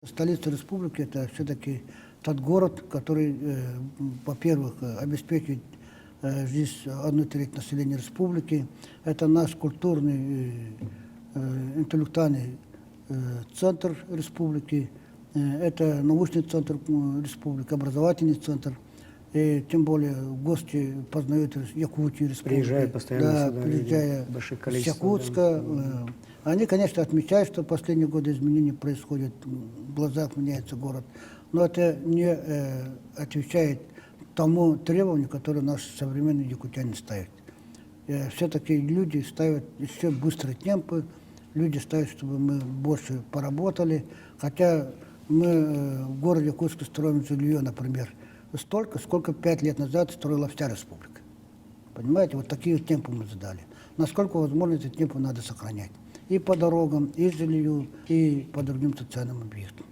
Столица республики – это все-таки тот город, который, во-первых, обеспечивает жизнь 1/3 населения республики. Это наш культурный, интеллектуальный центр республики, это научный центр республики, образовательный центр. И тем более гости познают Якутию, республику. Приезжают постоянно да, сюда, приезжая с Якутска. Они, конечно, отмечают, что в последние годы изменения происходят, в глазах меняется город. Но это не отвечает тому требованию, которое наши современные якутяне ставят. Все-таки люди ставят еще быстрые темпы, люди ставят, чтобы мы больше поработали. Хотя мы в городе Якутске строим жилье, например, столько, сколько 5 лет назад строила вся республика. Понимаете, вот такие темпы мы задали. Насколько возможно, эти темпы надо сохранять. И по дорогам, и жилью, и по другим социальным объектам.